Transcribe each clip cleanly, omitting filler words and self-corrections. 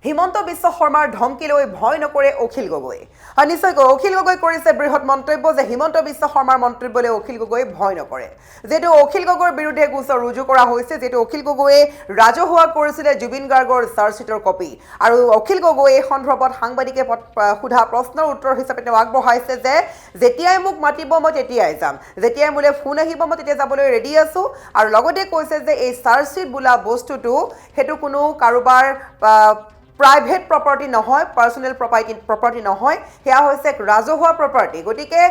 হিমন্ত বিশ্ব শৰ্মাৰ ধমকি লৈ ভয় নকৰে অখিল গগৈ নিশ্চয়কৈ অখিল গগৈ কৰিছে বৃহৎ মন্তব্য যে হিমন্ত বিশ্ব শৰ্মাৰ মন্তব্যলৈ অখিল গগৈ ভয় নকৰে যেটো অখিল গগৈৰ বিৰুদ্ধে গোচৰ ৰুজু কৰা হৈছে যেটো অখিল গগৈয়ে ৰাজহুৱা কৰিছিলে জুবিন গাৰ্গৰ চাৰ্জশ্বিটৰ কপি আৰু অখিল গগৈ এই সন্দৰ্ভত সাংবাদিকে সোধা প্ৰশ্নৰ উত্তৰ হিচাপে তেওঁ আগবঢ়াইছে যে যেতিয়াই মোক মাতিব মই তেতিয়াই যাম যেতিয়াই মোলে ফোন আহিব মই তেতিয়া যাবলৈ ৰেডি আছো আৰু লগতে কৈছে যে এই চাৰ্জশ্বিট বোলা বস্তুটো হেতু কোনো কাৰোবাৰ প্ৰাইভেট প্ৰপাৰ্টি নহয় পাৰ্সোনেল প্ৰপাৰ্টি নহয় হেয়া হৈছে ৰাজহুৱা প্ৰপাৰ্টি গতিকে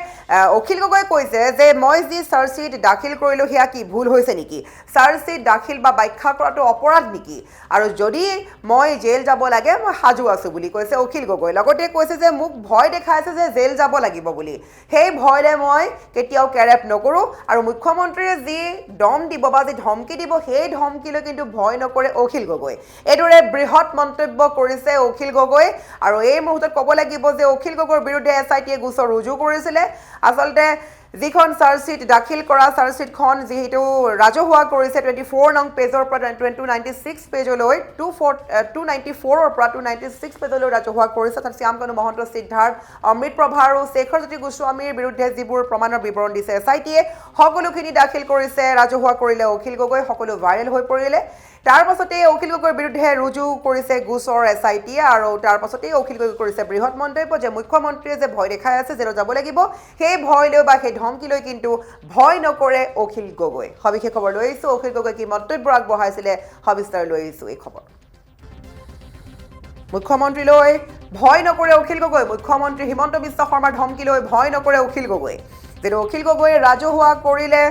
অখিল গগৈ কৈছে যে মই যি চাৰ্জশ্বিট দাখিল কৰিলো হেয়া কি ভুল হৈছে নেকি চাৰ্জশ্বিট দাখিল বা ব্যাখ্যা কৰাটো অপৰাধ নেকি আৰু যদি মই জেল যাব লাগে মই হাজু আছো বুলি কৈছে অখিল গগৈ লগতে কৈছে যে মোক ভয় দেখাইছে যে জেল যাব লাগিব বুলি সেই ভয়লে মই কেতিয়াও কেৰেপ নকৰো আৰু মুখ্যমন্ত্ৰীয়ে যি দম দিব বা যি ধমকি দিব সেই ধমকিলৈ কিন্তু ভয় নকৰে অখিল গগৈ এদৰে বৃহৎ মন্তব্য কৰিছে অখিল গগৈ আৰু এই মুহূৰ্তত ক'ব লাগিব যে অখিল গগৈৰ বিৰুদ্ধে এছআইটিয়ে গোচৰ ৰুজু কৰিছিলে আচলতে যিখন চাৰ্জশ্বিট দাখিল কৰা চাৰ্জশ্বিটখন যিহেতু ৰাজহুৱা কৰিছে 24 নং পেজৰ পৰা 296 পেজলৈ 294 ৰ পৰা 296 পেজলৈ ৰাজহুৱা কৰিছে তাত শ্যামকানু মহন্ত সিদ্ধাৰ্থ অমৃত প্ৰভা আৰু শেখৰজ্যোতি গোস্বামীৰ বিৰুদ্ধে যিবোৰ প্ৰমাণৰ বিৱৰণ দিছে এছআইটিয়ে সকলোখিনি দাখিল কৰিছে ৰাজহুৱা কৰিলে অখিল গগৈ সকলো ভাইৰেল হৈ পৰিলে তাৰ পাছতে অখিল গগৈৰ বিৰুদ্ধে ৰুজু কৰিছে গোচৰ এছআইটিয়ে আৰু তাৰ পাছতে অখিল গগৈ কৰিছে বৃহৎ মন্তব্য যে মুখ্যমন্ত্ৰীয়ে যে ভয় দেখাই আছে যে যাব লাগিব সেই ভয় লৈ বা সেই ধমকি লৈ কিন্তু ভয় নকৰে অখিল গগৈ সবিশেষ খবৰ লৈ আহিছো অখিল গগৈ কি মন্তব্য আগবঢ়াইছিলে সবিস্তাৰ লৈ আহিছো এই খবৰ মুখ্যমন্ত্ৰীলৈ ভয় নকৰে অখিল গগৈ মুখ্যমন্ত্ৰী হিমন্ত বিশ্ব শৰ্মাৰ ধমকি লৈ ভয় নকৰে অখিল গগৈ যেটো অখিল গগৈ ৰাজহুৱা কৰিলে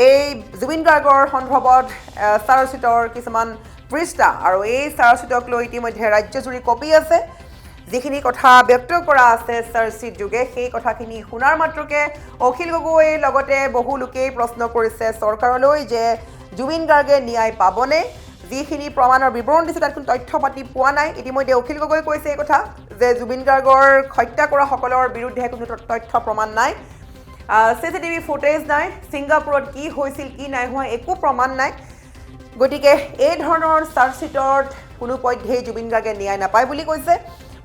এই জুবিন গাৰ্গৰ সন্দৰ্ভত চাৰ্জশ্বিটৰ কিছুমান পৃষ্ঠা আৰু এই চাৰ্জশ্বিটক লৈ ইতিমধ্যে ৰাজ্যজুৰি কপি আছে যিখিনি কথা ব্যক্ত কৰা আছে চাৰ্জশ্বিট যোগে সেই কথাখিনি শুনাৰ মাত্ৰকে অখিল গগৈ লগতে বহু লোকেই প্ৰশ্ন কৰিছে চৰকাৰলৈ যে জুবিন গাৰ্গে ন্যায় পাবনে যিখিনি প্ৰমাণৰ বিৱৰণ দিছে তাত কোনো তথ্য পাতি পোৱা নাই ইতিমধ্যে অখিল গগৈ কৈছে এই কথা যে জুবিন গাৰ্গৰ হত্যা কৰা সকলৰ বিৰুদ্ধে কোনো তথ্য প্ৰমাণ নাই CCTV ফুটেজ নাই সিংগাপুৰত কি হৈছিল কি নাই হোৱা একো প্ৰমাণ নাই গতিকে এই ধৰণৰ চাৰ্জশ্বিটত কোনো পধ্যেই জুবিন গাৰ্গে ন্যায় নাপায় বুলি কৈছে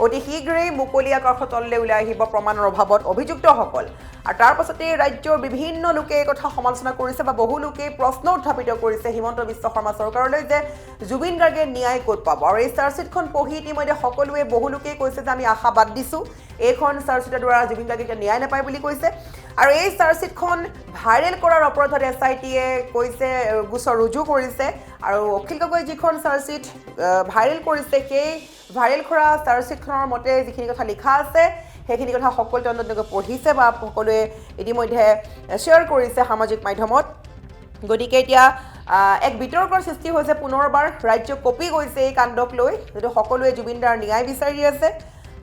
অতি শীঘ্ৰেই মুকলি আকাশৰ তললৈ ওলাই আহিব প্ৰমাণৰ অভাৱত অভিযুক্তসকল আৰু তাৰ পাছতে ৰাজ্যৰ বিভিন্ন লোকে এই কথা সমালোচনা কৰিছে বা বহু লোকে প্ৰশ্ন উত্থাপিত কৰিছে হিমন্ত বিশ্ব শৰ্মা চৰকাৰলৈ যে জুবিন গাৰ্গে ন্যায় ক'ত পাব আৰু এই চাৰ্জশ্বিটখন পঢ়ি ইতিমধ্যে সকলোৱে বহু লোকে কৈছে যে আমি আশাবাদ দিছোঁ এইখন চাৰ্জশ্বিটৰ দ্বাৰা জুবিন গাৰ্গে ন্যায় নাপায় বুলি কৈছে আৰু এই চাৰ্জশ্বিটখন ভাইৰেল কৰাৰ অপৰাধত এছআইটিয়ে কৈছে গোচৰ ৰুজু কৰিছে আৰু অখিল গগৈ যিখন চাৰ্জশ্বিট ভাইৰেল কৰিছে সেই ভাইৰেল কৰা চাৰ্জশ্বিটখনৰ মতে যিখিনি কথা লিখা আছে সেইখিনি কথা সকলো তন্ত্ৰকে পঢ়িছে বা সকলোৱে ইতিমধ্যে শ্বেয়াৰ কৰিছে সামাজিক মাধ্যমত গতিকে এতিয়া এক বিতৰ্কৰ সৃষ্টি হৈছে পুনৰবাৰ ৰাজ্য কপি গৈছে এই কাণ্ডক লৈ যেটো সকলোৱে জুবিনদাৰ ন্যায় বিচাৰি আছে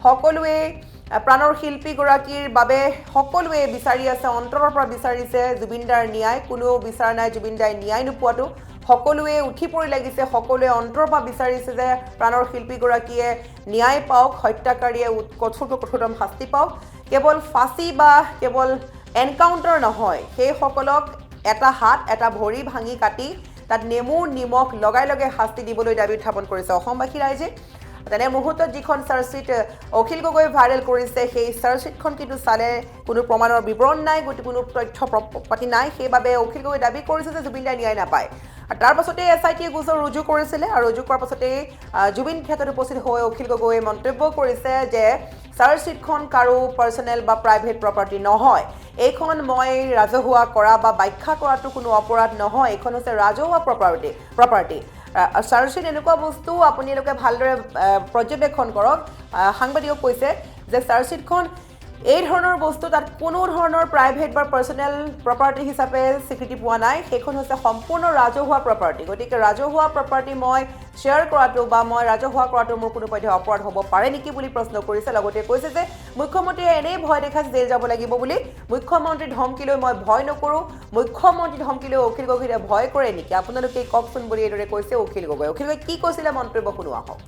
সকলোৱে প্ৰাণৰ শিল্পীগৰাকীৰ বাবে সকলোৱে বিচাৰি আছে অন্তৰৰ পৰা বিচাৰিছে জুবিনদাৰ ন্যায় কোনো বিচাৰ নাই জুবিনদাই ন্যায় নোপোৱাটো সকলোৱে উঠি পৰি লাগিছে সকলোৱে অন্তৰৰ পৰা বিচাৰিছে যে প্ৰাণৰ শিল্পীগৰাকীয়ে ন্যায় পাওক হত্যাকাৰীয়ে কঠোৰতম শাস্তি পাওক কেৱল ফাঁচি বা কেৱল এনকাউণ্টাৰ নহয় সেই সকলক এটা হাত এটা ভৰি ভাঙি কাটি তাত নেমু নিমখ লগাই লগাই শাস্তি দিবলৈ দাবী উত্থাপন কৰিছে অসমবাসী ৰাইজে তেনে মুহূৰ্তত যিখন চাৰ্জশ্বিট অখিল গগৈ ভাইৰেল কৰিছে সেই চাৰ্জশ্বিটখন কিন্তু চালে কোনো প্ৰমাণৰ বিৱৰণ নাই কোনো তথ্য পাতি নাই সেইবাবে অখিল গগৈ দাবী কৰিছে যে জুবিনদাই ন্যায় নাপায় আৰু তাৰ পাছতে এছআইটিয়ে গোচৰ ৰুজু কৰিছিলে আৰু ৰুজু কৰাৰ পাছতে জুবিন ক্ষেত্ৰত উপস্থিত হৈ অখিল গগৈয়ে মন্তব্য কৰিছে যে চাৰ্জশ্বিটখন কাৰো পাৰ্চনেল বা প্ৰাইভেট প্ৰপাৰ্টি নহয় এইখন মই ৰাজহুৱা কৰা বা ব্যাখ্যা কৰাটো কোনো অপৰাধ নহয় এইখন হৈছে ৰাজহুৱা প্ৰপাৰ্টি চাৰ্জশ্বিট এনেকুৱা বস্তু আপোনালোকে ভালদৰে পৰ্যবেক্ষণ কৰক সাংবাদিকক কৈছে যে চাৰ্জশ্বিটখন এই ধৰণৰ বস্তু তাত কোনো ধৰণৰ প্ৰাইভেট বা পাৰ্সোনেল প্ৰপাৰ্টি হিচাপে স্বীকৃতি পোৱা নাই সেইখন হৈছে সম্পূৰ্ণ ৰাজহুৱা প্ৰপাৰ্টি গতিকে ৰাজহুৱা প্ৰপাৰ্টি মই শ্বেয়াৰ কৰাটো বা মই ৰাজহুৱা কৰাটো মোৰ কোনো পধ্যে অপৰাধ হ'ব পাৰে নেকি বুলি প্ৰশ্ন কৰিছে লগতে কৈছে যে মুখ্যমন্ত্ৰীয়ে এনেই ভয় দেখাইছে জেল যাব লাগিব বুলি মুখ্যমন্ত্ৰীৰ ধমকিলৈ মই ভয় নকৰোঁ মুখ্যমন্ত্ৰীৰ ধমকিলৈ অখিল গগৈয়ে ভয় কৰে নেকি আপোনালোকে কওকচোন বুলি এইদৰে কৈছে অখিল গগৈ কি কৈছিলে মন্তব্য শুনোৱা হওক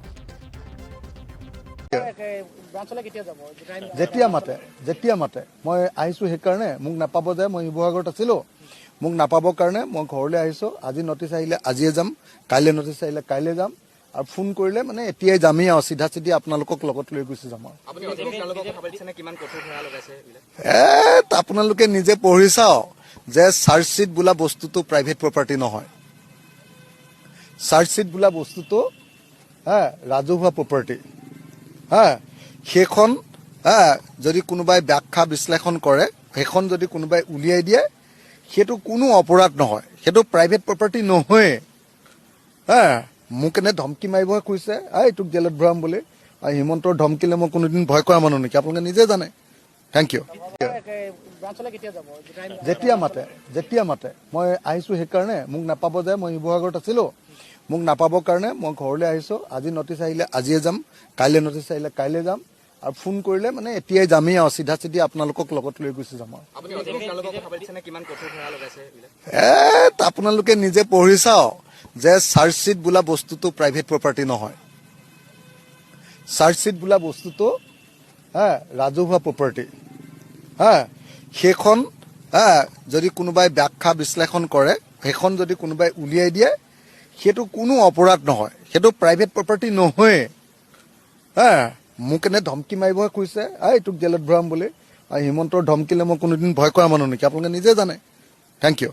যেতিয়া মাতে মই আহিছোঁ সেইকাৰণে মোক নাপাব যে মই শিৱসাগৰত আছিলোঁ মোক নাপাবৰ কাৰণে মই ঘৰলৈ আহিছোঁ আজি নটিচ আহিলে আজিয়ে যাম কাইলৈ নটিচ আহিলে কাইলৈ যাম আৰু ফোন কৰিলে মানে এতিয়াই যামেই আৰু চিধা চিধি আপোনালোকক লগত লৈ গুচি যাম আৰু আপোনালোকে নিজে পঢ়ি চাওক যে চাৰ্জশ্বিট বোলা বস্তুটো প্ৰাইভেট প্ৰপাৰ্টি নহয়। চাৰ্জশ্বিট বোলা বস্তুটো ৰাজহুৱা প্ৰপাৰ্টি। সেইখন যদি কোনোবাই ব্যাখ্যা বিশ্লেষণ কৰে, সেইখন যদি কোনোবাই উলিয়াই দিয়ে, সেইটো কোনো অপৰাধ নহয়, সেইটো প্ৰাইভেট প্ৰপাৰ্টি নহয়ে। মোক এনে ধমকি মাৰিবহে কৈছে, তোক জেলত ভৰাম বুলি। হিমন্তৰ ধমকিলে মই কোনোদিন ভয় কৰা মানুহ নেকি, আপোনালোকে নিজে জানে। Thank you. যেতিয়া মাতে মই আহিছোঁ, সেইকাৰণে মোক নাপাব যে মই শিৱসাগৰত আছিলোঁ, মোক নাপাবৰ কাৰণে মই ঘৰলৈ আহিছোঁ। আজি নটিচ আহিলে আজিয়ে যাম, কাইলৈ নটিচ আহিলে কাইলৈ যাম, আৰু ফোন কৰিলে মানে এতিয়াই যামেই আৰু চিধা চিধি আপোনালোকক লগত লৈ গুচি যাম আৰু আপোনালোকে নিজে পঢ়ি চাওক যে চাৰ্জশ্বিট বোলা বস্তুটো প্ৰাইভেট প্ৰপাৰ্টি নহয়। চাৰ্জশ্বিট বোলা বস্তুটো ৰাজহুৱা প্ৰপাৰ্টি। সেইখন যদি কোনোবাই ব্যাখ্যা বিশ্লেষণ কৰে, সেইখন যদি কোনোবাই উলিয়াই দিয়ে, সেইটো কোনো অপৰাধ নহয়, সেইটো প্ৰাইভেট প্ৰপাৰ্টি নহয়ে। মোক এনে ধমকি মাৰিবহে কৈছে, তোক জেলত ভৰাম বুলি। হিমন্তৰ ধমকিলে মই কোনোদিন ভয় কৰা মানুহ নেকি, আপোনালোকে নিজে জানে। Thank U.